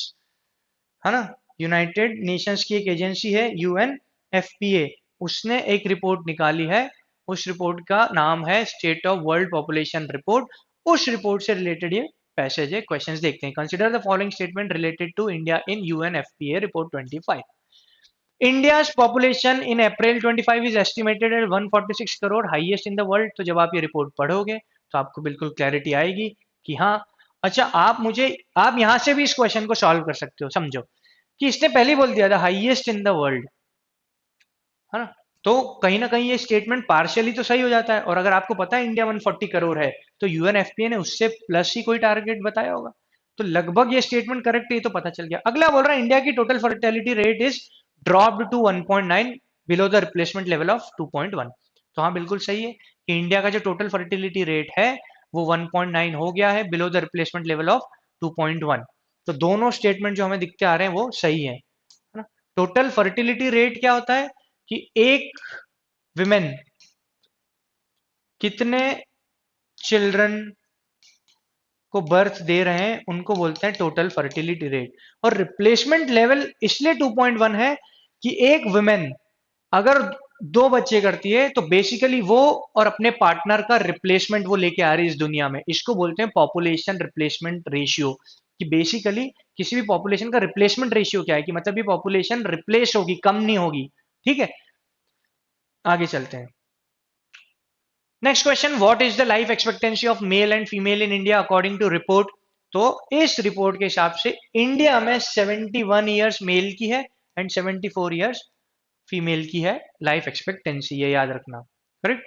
है ना, यूनाइटेड नेशंस की एक एजेंसी है यूएनएफपीए, उसने एक रिपोर्ट निकाली है। उस रिपोर्ट का नाम है state of world population report. उस रिपोर्ट से रिलेटेड ये पैसेज है, क्वेश्चंस देखते हैं। Consider the following statement related to India in UNFPA report 25। India's population in April 25 is estimated at 146 crore, highest in the world. तो जब आप ये रिपोर्ट पढ़ोगे तो आपको बिल्कुल क्लैरिटी आएगी कि हाँ। अच्छा, आप यहां से भी इस क्वेश्चन को सॉल्व कर सकते हो। समझो कि इसने पहले ही बोल दिया था हाईएस्ट इन द वर्ल्ड, है ना। तो कहीं ना कहीं ये स्टेटमेंट पार्शियली तो सही हो जाता है। और अगर आपको पता है इंडिया 140 करोड़ है, तो यूएनएफपीए ने उससे प्लस ही कोई टारगेट बताया होगा। तो लगभग ये स्टेटमेंट करेक्ट है, तो पता चल गया। अगला बोल रहा है इंडिया की total fertility rate is dropped to 1.9 below the replacement level of 2.1। तो हाँ, बिल्कुल सही है कि इंडिया का जो टोटल फर्टिलिटी रेट है वो 1.9 हो गया है below the replacement level of 2.1। तो दोनों स्टेटमेंट जो हमें दिखते आ रहे हैं वो सही है ना। टोटल फर्टिलिटी रेट क्या होता है कि एक विमेन कितने चिल्ड्रन को बर्थ दे रहे हैं उनको बोलते हैं टोटल फर्टिलिटी रेट। और रिप्लेसमेंट लेवल इसलिए 2.1 है कि एक वुमेन अगर 2 बच्चे करती है तो बेसिकली वो और अपने पार्टनर का रिप्लेसमेंट वो लेके आ रही है इस दुनिया में। इसको बोलते हैं पॉपुलेशन रिप्लेसमेंट रेशियो। कि बेसिकली किसी भी पॉपुलेशन का रिप्लेसमेंट रेशियो क्या है, कि मतलब ये पॉपुलेशन रिप्लेस होगी, कम नहीं होगी। ठीक है, आगे चलते हैं। Next question, what is the life expectancy of male and female in India according to report. तो इस रिपोर्ट के हिसाब से इंडिया में 71 ईयर्स मेल की है एंड 74 ईयर्स फीमेल की है लाइफ एक्सपेक्टेंसी, ये याद रखना। करेक्ट,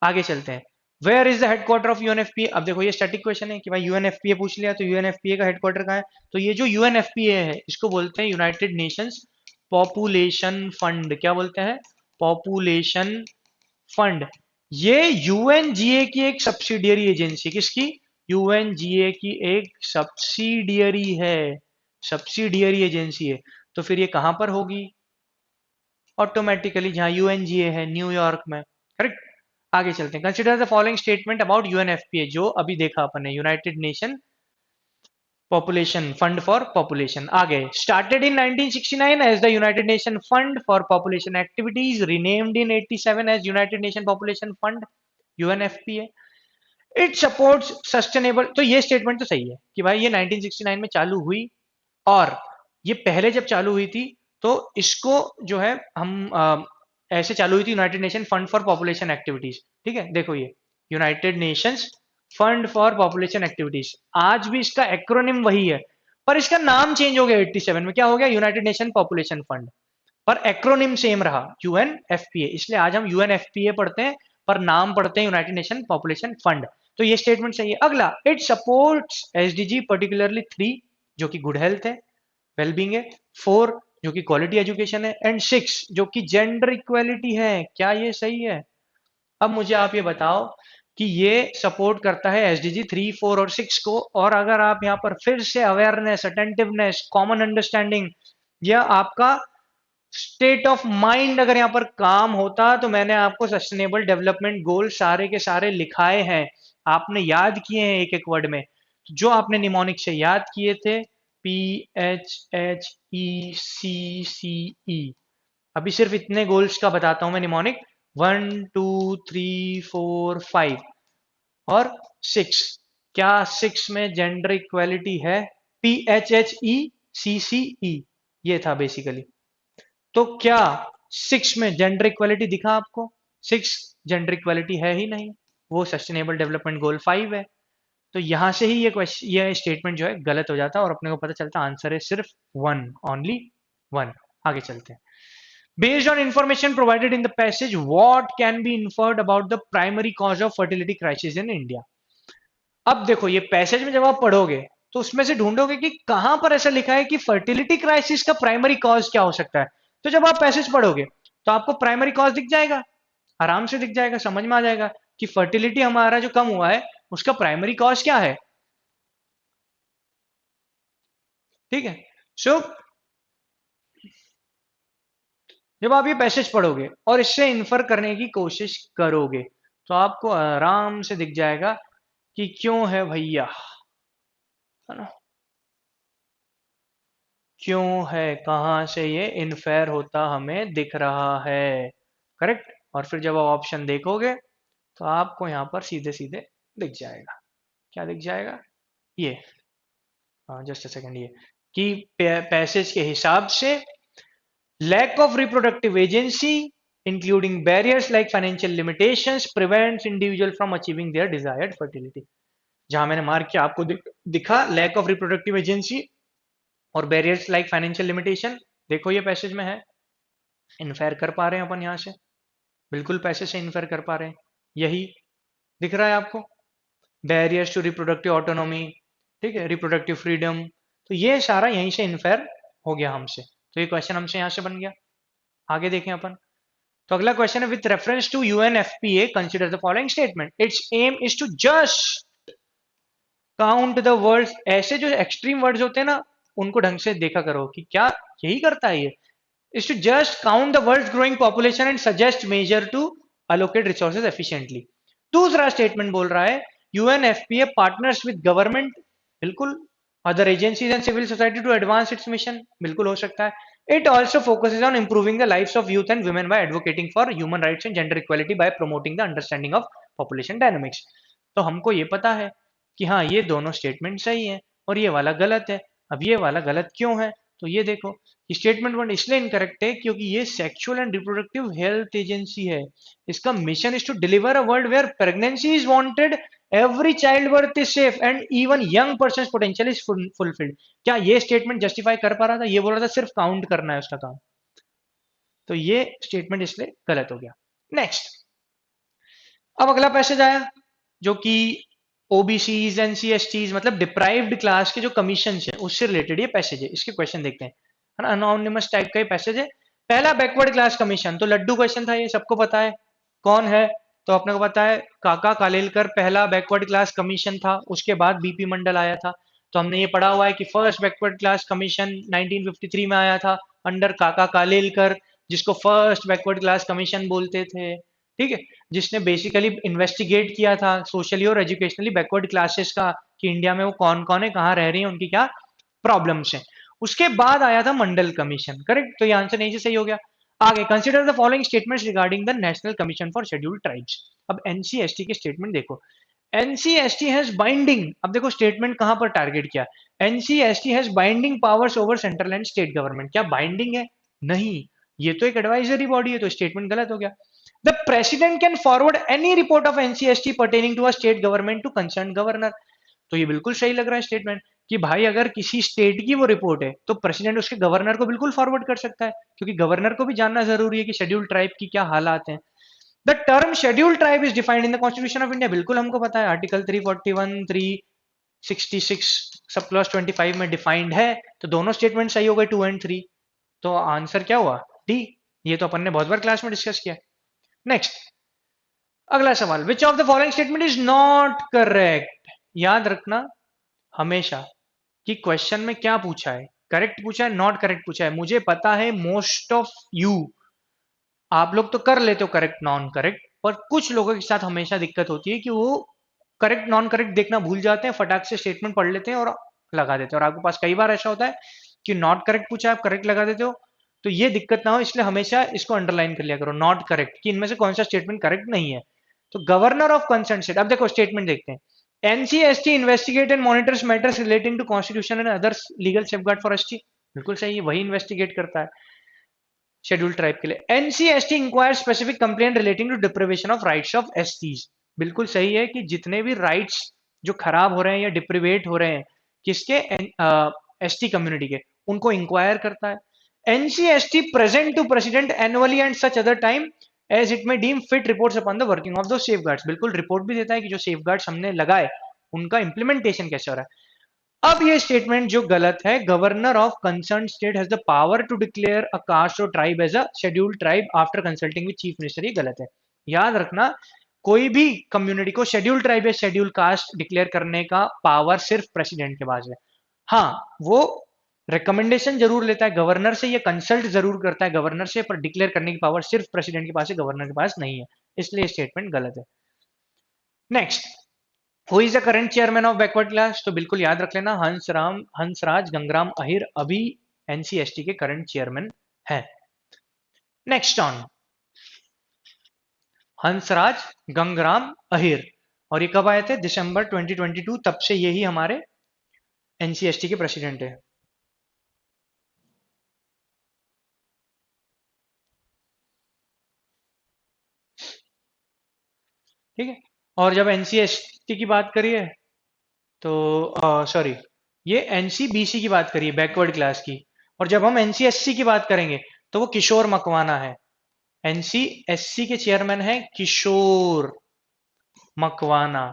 आगे चलते हैं। Where is the headquarter of UNFPA. अब देखो ये स्टैटिक क्वेश्चन है कि भाई यूएनएफपीए पूछ लिया, तो यूएनएफपीए का हेडक्वार्टर कहाँ है। तो ये जो यूएनएफपीए है इसको बोलते हैं यूनाइटेड नेशंस पॉपुलेशन फंड। क्या बोलते हैं? Population fund. ये यूएनजीए की एक सब्सिडियरी एजेंसी, किसकी? यूएनजीए की एक सब्सिडियरी है, सब्सिडियरी एजेंसी है। तो फिर ये कहां पर होगी? ऑटोमेटिकली जहां यूएनजीए है, न्यूयॉर्क में। करेक्ट, आगे चलते हैं। Consider the following statement about UNFPA, जो अभी देखा अपन ने, United Nation Population Fund for Population. आगे, started in 1969 as the United Nation Fund for Population Activities, renamed in 87 as United Nation Population Fund UNFPA. It supports sustainable. तो ये statement तो सही है कि भाई ये 1969 में चालू हुई, और ये पहले जब चालू हुई थी तो इसको जो है हम ऐसे चालू हुई थी, United Nation Fund for Population activities. ठीक है, देखो ये United Nations fund for Population activities, आज भी इसका एक्रोनिम वही है, पर इसका नाम चेंज हो गया 87 में। क्या हो गया? यूनाइटेड नेशन पॉपुलेशन फंड, पर एक्रोनिम सेम रहा यूएनएफपीए। इसलिए आज हम यूएनएफपीए पढ़ते हैं पर नाम पढ़ते हैं यूनाइटेड नेशन पॉपुलेशन फंड। तो ये स्टेटमेंट सही है। अगला, इट सपोर्ट्स एसडीजी पर्टिकुलरली 3 जो कि गुड हेल्थ है, वेलबींग है, 4 जो कि क्वालिटी एजुकेशन है, एंड 6 जो कि जेंडर इक्वेलिटी है। क्या ये सही है? अब मुझे आप ये बताओ कि ये सपोर्ट करता है एसडीजी 3, 4 और 6 को। और अगर आप यहाँ पर फिर से अवेयरनेस, अटेंटिवनेस, कॉमन अंडरस्टैंडिंग या आपका स्टेट ऑफ माइंड अगर यहाँ पर काम होता, तो मैंने आपको सस्टेनेबल डेवलपमेंट गोल सारे के सारे लिखाए हैं, आपने याद किए हैं एक एक वर्ड में। जो आपने निमोनिक से याद किए थे, PHHECCE। अभी सिर्फ इतने गोल्स का बताता हूं मैं निमोनिक, 1 2 3 4 5 और 6। क्या 6 में जेंडर इक्वेलिटी है? PHHECCE ये था बेसिकली। तो क्या 6 में जेंडर इक्वालिटी दिखा आपको? 6 जेंडर इक्वालिटी है ही नहीं, वो सस्टेनेबल डेवलपमेंट गोल 5 है। तो यहां से ही ये क्वेश्चन, ये स्टेटमेंट जो है गलत हो जाता है और अपने को पता चलता आंसर है सिर्फ 1, ओनली 1। आगे चलते हैं। Based on information provided in the passage, what can be inferred about the primary cause of fertility crisis in India. अब देखो ये पैसेज में जब आप पढ़ोगे तो उसमें से ढूंढोगे कि कहां पर ऐसा लिखा है कि फर्टिलिटी क्राइसिस का प्राइमरी कॉज क्या हो सकता है। तो जब आप पैसेज पढ़ोगे तो आपको प्राइमरी कॉज दिख जाएगा, आराम से दिख जाएगा, समझ में आ जाएगा कि फर्टिलिटी हमारा जो कम हुआ है उसका प्राइमरी कॉज क्या है। ठीक है, सो जब आप ये पैसेज पढ़ोगे और इससे इन्फर करने की कोशिश करोगे तो आपको आराम से दिख जाएगा कि क्यों है भैया, है ना, क्यों है, कहां से ये इनफेयर होता हमें दिख रहा है। करेक्ट, और फिर जब आप ऑप्शन देखोगे तो आपको यहां पर सीधे सीधे दिख जाएगा। क्या दिख जाएगा? ये जस्ट अ सेकंड, ये कि पैसेज के हिसाब से lack of reproductive agency including barriers like financial limitations prevents individual from achieving their desired fertility। जहां मैंने मार्क किया आपको दिखा लैक ऑफ रिप्रोडक्टिव एजेंसी और बैरियर्स लाइक फाइनेंशियल लिमिटेशन, देखो ये पैसेज में है, इन्फेयर कर पा रहे हैं अपन यहां से, बिल्कुल पैसेज से इन्फेयर कर पा रहे हैं, यही दिख रहा है आपको, बैरियर्स टू रिप्रोडक्टिव ऑटोनॉमी, ठीक है, रिप्रोडक्टिव फ्रीडम, तो ये सारा यहीं से इन्फेयर हो गया हमसे, तो ये क्वेश्चन हमसे यहां से बन गया। आगे देखें अपन, तो अगला क्वेश्चन है with reference to UNFPA consider the following statement, it's aim is to just count the words, ऐसे जो एक्सट्रीम वर्ड्स होते हैं ना उनको ढंग से देखा करो कि क्या यही करता है ये, is to just count the world's growing population and suggest measure to allocate resources efficiently। दूसरा स्टेटमेंट बोल रहा है यूएनएफपीए पार्टनर्स विद गवर्नमेंट, बिल्कुल, other agencies and civil society to advance its mission, बिल्कुल हो सकता है। It also focuses on improving the lives of youth and women by advocating for human rights and gender equality by promoting the understanding of population dynamics. तो हमको ये पता है कि हाँ ये दोनों स्टेटमेंट सही है और ये वाला गलत है। अब ये वाला गलत क्यों है, तो ये देखो स्टेटमेंट वन इसलिए इनकरेक्ट है क्योंकि ये sexual and reproductive health agency है, इसका mission is to deliver a world where pregnancy is wanted, every child birth is safe and even young person potential is fulfilled. क्या ये स्टेटमेंट जस्टिफाई कर पा रहा था, ये बोल रहा था सिर्फ काउंट करना है उसका काम, तो ये स्टेटमेंट इसलिए गलत हो गया। नेक्स्ट, अब अगला पैसेज आया जो कि ओबीसीज एनसीएसटीज मतलब डिप्राइव्ड क्लास के जो कमीशन है उससे रिलेटेड ये पैसेज है, इसके क्वेश्चन देखते हैं, है ना, अनोनिमस टाइप का ये पैसेज है। पहला बैकवर्ड क्लास कमीशन, तो लड्डू क्वेश्चन था ये, सबको पता है कौन है, तो अपने को पता है काका कालेलकर पहला बैकवर्ड क्लास कमीशन था, उसके बाद बीपी मंडल आया था। तो हमने ये पढ़ा हुआ है कि फर्स्ट बैकवर्ड क्लास कमीशन 1953 में आया था अंडर काका कालेलकर, जिसको फर्स्ट बैकवर्ड क्लास कमीशन बोलते थे, ठीक है, जिसने बेसिकली इन्वेस्टिगेट किया था सोशली और एजुकेशनली बैकवर्ड क्लासेस का कि इंडिया में वो कौन कौन है, कहाँ रह रही है, उनकी क्या प्रॉब्लम्स हैं। उसके बाद आया था मंडल कमीशन, करेक्ट, तो ये आंसर नहीं से सही हो गया। आगे, consider the following statements regarding the national commission for scheduled tribes. अब एनसीएसटी के स्टेटमेंट देखो, एनसीएसटी हैज बाइंडिंग, अब देखो स्टेटमेंट कहां पर टारगेट किया, ancestry has binding powers over central and state government, क्या बाइंडिंग है, नहीं, ये तो एक एडवाइजरी बॉडी है, तो स्टेटमेंट गलत हो गया। The president can forward any report of NCST pertaining to a state government to concerned governor। तो ये बिल्कुल सही लग रहा है स्टेटमेंट कि भाई अगर किसी स्टेट की वो रिपोर्ट है तो प्रेसिडेंट उसके गवर्नर को बिल्कुल फॉरवर्ड कर सकता है, क्योंकि गवर्नर को भी जानना जरूरी है कि शेड्यूल्ड ट्राइब की क्या हालात हैं। The term scheduled tribe is defined in the constitution of India, बिल्कुल हमको पता है, आर्टिकल 341, 366 सब क्लॉज 25 में डिफाइंड है, तो दोनों स्टेटमेंट सही हो गए 2 और 3, तो आंसर क्या हुआ, डी। ये तो अपन ने बहुत बार क्लास में डिस्कस किया। नेक्स्ट, अगला सवाल, which of the following statement is not correct. याद रखना हमेशा कि क्वेश्चन में क्या पूछा है, करेक्ट पूछा है, नॉट करेक्ट पूछा है। मुझे पता है मोस्ट ऑफ यू, आप लोग तो कर लेते हो करेक्ट नॉन करेक्ट, पर कुछ लोगों के साथ हमेशा दिक्कत होती है कि वो करेक्ट नॉन करेक्ट देखना भूल जाते हैं, फटाक से स्टेटमेंट पढ़ लेते हैं और लगा देते हैं, और आपके पास कई बार ऐसा होता है कि नॉट करेक्ट पूछा है आप करेक्ट लगा देते हो, तो ये दिक्कत ना हो इसलिए हमेशा इसको अंडरलाइन कर लिया करो, नॉट करेक्ट, कि इनमें से कौन सा स्टेटमेंट करेक्ट नहीं है। तो गवर्नर ऑफ कंसर्न स्टेट, अब देखो स्टेटमेंट देखते हैं, NCST investigate and monitors matters relating to constitution and others legal safeguard for ST, बिल्कुल सही है, वही इन्वेस्टिगेट करता है शेड्यूल्ड ट्राइब के लिए। NCST inquire specific complaint relating to deprivation of rights of STs, बिल्कुल सही है कि जितने भी राइट्स जो खराब हो रहे हैं या डिप्रिवेट हो रहे हैं किसके, एसटी कम्युनिटी के, उनको इंक्वायर करता है। NCST present to president annually and such other time as it may deem fit reports upon the working of those safeguards, बिल्कुल रिपोर्ट भी देता है कि जो safeguards हमने लगाए उनका implementation कैसे हो रहा है। अब ये स्टेटमेंट जो गलत है, governor of concern state has the power to declare a caste और tribe as a scheduled tribe after consulting with chief minister, ये गलत है। याद रखना कोई भी कम्युनिटी को शेड्यूल्ड ट्राइब या शेड्यूल्ड कास्ट डिक्लेयर करने का पावर सिर्फ प्रेसिडेंट के पास है। हाँ, वो रिकमेंडेशन जरूर लेता है गवर्नर से, ये कंसल्ट जरूर करता है गवर्नर से, पर डिक्लेयर करने की पावर सिर्फ प्रेसिडेंट के पास है, गवर्नर के पास नहीं है, इसलिए स्टेटमेंट गलत है। Next, who is the current chairman of backward class, तो बिल्कुल याद रख लेना हंसराज गंगराम अहिर अभी एनसीएसटी के करंट चेयरमैन है। नेक्स्ट ऑन हंसराज गंगराम अहिर, और ये कब आए थे, दिसंबर 2022, तब से यही हमारे एनसीएसटी के प्रेसिडेंट है। ठीक है। और जब एनसीएसटी की बात करिए तो सॉरी, ये एनसीबीसी की बात करिए, बैकवर्ड क्लास की। और जब हम एनसीएससी की बात करेंगे तो वो किशोर मकवाना है। एनसीएससी के चेयरमैन है किशोर मकवाना।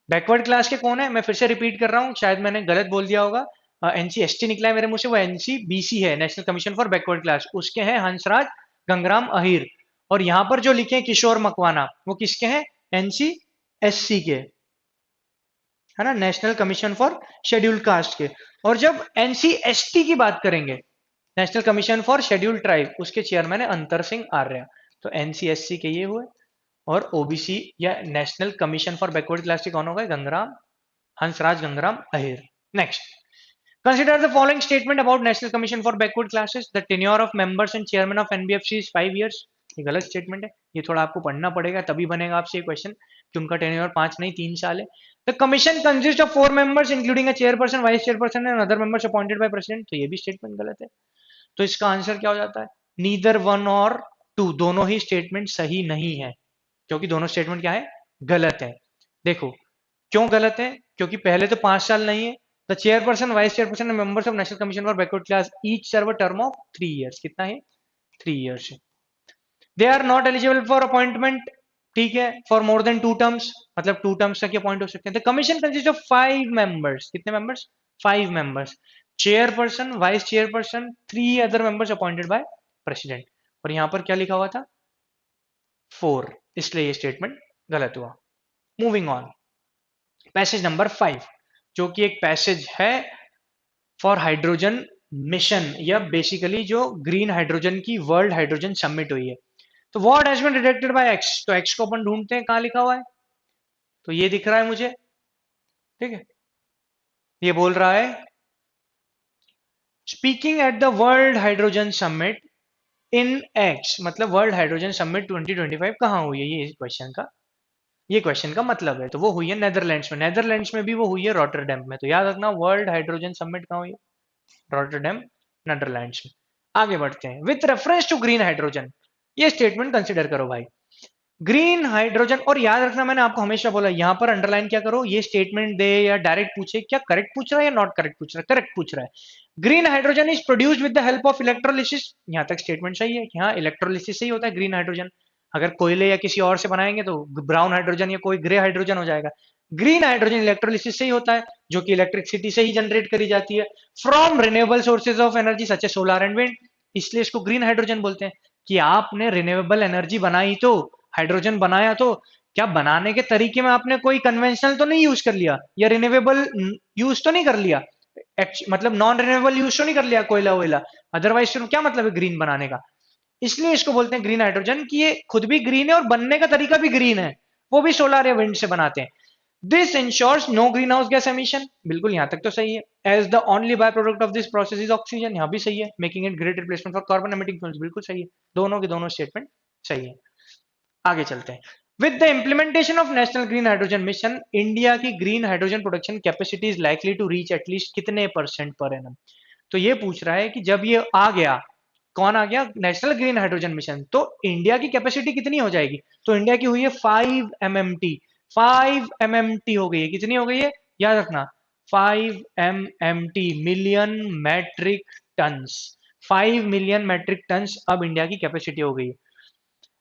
बैकवर्ड क्लास के कौन है, मैं फिर से रिपीट कर रहा हूँ, शायद मैंने गलत बोल दिया होगा। एनसीएसटी निकला है मेरे मुंह से, वो एनसीबीसी है, national commission for backward class, उसके हैं हंसराज गंगराम अहिर। और यहां पर जो लिखे हैं किशोर मकवाना, वो किसके हैं, एनसीएससी के, है ना, national commission for scheduled caste के। और जब एनसीएसटी की बात करेंगे, national commission for scheduled tribe, उसके चेयरमैन है अंतर सिंह आर्य। तो एनसीएससी के ये हुए। और ओबीसी या national commission for backward class के कौन होगा, Gangaram, Hansraj Gangaram Ahir. Next, consider the following statement about national commission for backward classes. The tenure of members and chairman of nbfc is 5 years. ये गलत स्टेटमेंट है, ये थोड़ा आपको पढ़ना पड़ेगा तभी बनेगा आपसे ये क्वेश्चन कि उनका टेन्योर 5 नहीं 3 साल है। The commission consist of 4 members including a chairperson, vice chairperson and other members appointed by president. तो ये भी स्टेटमेंट गलत है। तो इसका आंसर क्या हो जाता है, नीदर वन और टू, दोनों ही स्टेटमेंट सही नहीं है, क्योंकि दोनों स्टेटमेंट क्या है, गलत है। देखो क्यों गलत है, क्योंकि पहले तो 5 साल नहीं है। The chairperson, vice chairperson and members of national commission for backward class each serve a term of 3 years. कितना है, 3 इयर्स है। They are not eligible for appointment, ठीक है, फॉर मोर देन 2 टर्म्स, मतलब 2 टर्म्स तक अपॉइंट हो सकते हैं। The commission consist of 5 members, कितने members, 5 members, chairperson, vice chairperson, 3 other members appointed by president. और यहां पर क्या लिखा हुआ था, 4, इसलिए ये स्टेटमेंट गलत हुआ। मूविंग ऑन, पैसेज नंबर 5, जो कि एक पैसेज है फॉर हाइड्रोजन मिशन, या बेसिकली जो ग्रीन हाइड्रोजन की वर्ल्ड हाइड्रोजन समिट हुई है। तो what has been rejected by X, तो एक्स को अपन ढूंढते हैं, कहां लिखा हुआ है, तो ये दिख रहा है मुझे, ठीक है। ये बोल रहा है speaking at the world hydrogen summit in x, मतलब वर्ल्ड हाइड्रोजन समिट 2025 कहां हुई है, ये क्वेश्चन का मतलब है। तो वो हुई है नेदरलैंड्स में, नेदरलैंड्स में भी वो हुई है रॉटरडैम में। तो याद रखना वर्ल्ड हाइड्रोजन समिट कहां हुई है, रॉटरडैम, नेदरलैंड्स में। आगे बढ़ते हैं, with reference to green hydrogen, ये स्टेटमेंट कंसिडर करो भाई, ग्रीन हाइड्रोजन। और याद रखना मैंने आपको हमेशा बोला, यहां पर अंडरलाइन क्या करो, ये स्टेटमेंट दे या डायरेक्ट पूछे, क्या करेक्ट पूछ रहा है या नॉट करेक्ट पूछ रहा है, करेक्ट पूछ रहा है। Green hydrogen is produced with the help of electrolysis, यहां तक स्टेटमेंट सही है कि हाँ इलेक्ट्रोलिसिस से ही होता है ग्रीन हाइड्रोजन। अगर कोयले या किसी और से बनाएंगे तो ब्राउन हाइड्रोजन या कोई ग्रे हाइड्रोजन हो जाएगा। ग्रीन हाइड्रोजन इलेक्ट्रोलिसिस से ही होता है, जो कि इलेक्ट्रिसिटी से ही जनरेट करी जाती है from renewable sources of energy such A solar and wind. इसलिए इसको ग्रीन हाइड्रोजन बोलते हैं कि आपने रिन्यूएबल एनर्जी बनाई, तो हाइड्रोजन बनाया, तो क्या बनाने के तरीके में आपने कोई कन्वेंशनल तो नहीं यूज कर लिया, या रिन्यूएबल यूज तो नहीं कर लिया, मतलब नॉन रिन्यूएबल यूज तो नहीं कर लिया कोयला वोयला, अदरवाइज क्या मतलब है ग्रीन बनाने का। इसलिए इसको बोलते हैं ग्रीन हाइड्रोजन, कि ये खुद भी ग्रीन है और बनने का तरीका भी ग्रीन है, वो भी सोलर या विंड से बनाते हैं। This ensures no greenhouse gas emission, बिल्कुल यहां तक तो सही है। As the only by product of this process is oxygen, यहां भी सही है। Making it great replacement for carbon emitting fuels, बिल्कुल सही है। दोनों के दोनों स्टेटमेंट सही है। आगे चलते हैं, with the implementation of national green hydrogen mission, India की green hydrogen production capacity is likely to reach at least कितने परसेंट पर एनम। तो ये पूछ रहा है कि जब ये आ गया, कौन आ गया, नेशनल ग्रीन हाइड्रोजन मिशन, तो इंडिया की कैपेसिटी कितनी हो जाएगी। तो इंडिया की हुई है 5 MMT, 5 MMT हो गई है, कितनी हो गई है, याद रखना 5 MMT, million metric tons, 5 million metric tons अब इंडिया की कैपेसिटी हो गई है।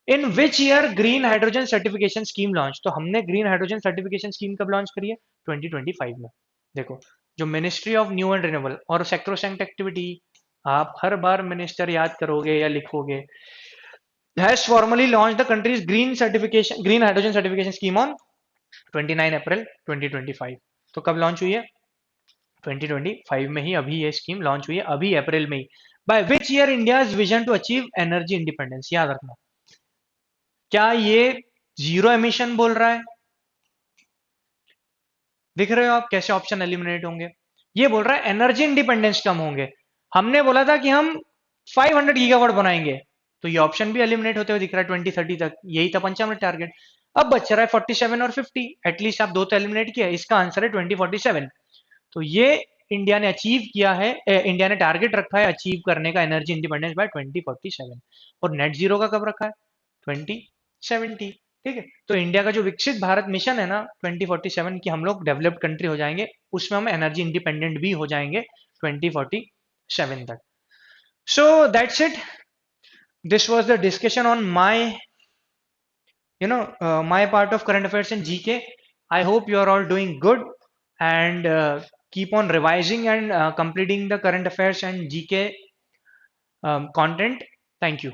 In which year green hydrogen certification scheme launch, तो हमने ग्रीन हाइड्रोजन सर्टिफिकेशन स्कीम कब लॉन्च करी है, 2025 में। देखो, जो ministry of new and renewable और सेक्रोसेंट एक्टिविटी, आप हर बार मिनिस्टर याद करोगे या लिखोगे, has formally launch the country's green hydrogen certification scheme on 29 April 2025। तो कब लॉन्च हुई है, 2025 में ही अभी ये स्कीम लॉन्च हुई है, अभी अप्रैल में ही। By which year India vision to achieve energy independence, याद रखना, क्या ये जीरो एमिशन बोल रहा है, दिख रहे हो आप कैसे ऑप्शन एलिमिनेट होंगे। ये बोल रहा है एनर्जी इंडिपेंडेंस कम होंगे, हमने बोला था कि हम 500 गीगावाट बनाएंगे, तो ये ऑप्शन भी एलिमिनेट होते हुए दिख रहा है 2030 तक, यही था 55 टारगेट। अब बच रहा है 47 और 50, एटलीस्ट आप दो तो एलिमिनेट किया, इसका आंसर है 2047। तो ये इंडिया ने अचीव किया है, इंडिया ने टारगेट रखा है अचीव करने का एनर्जी इंडिपेंडेंस बाय 2047, और नेट जीरो का कब रखा है? 2070। ठीक है, तो इंडिया का जो विकसित भारत मिशन है ना 2047 की, हम लोग डेवलप्ड कंट्री हो जाएंगे, उसमें हम एनर्जी इंडिपेंडेंट भी हो जाएंगे 2047 तक। So that's it, this was the discussion on my my part of current affairs and GK. I hope you are all doing good, and keep on revising and completing the current affairs and GK content. Thank you.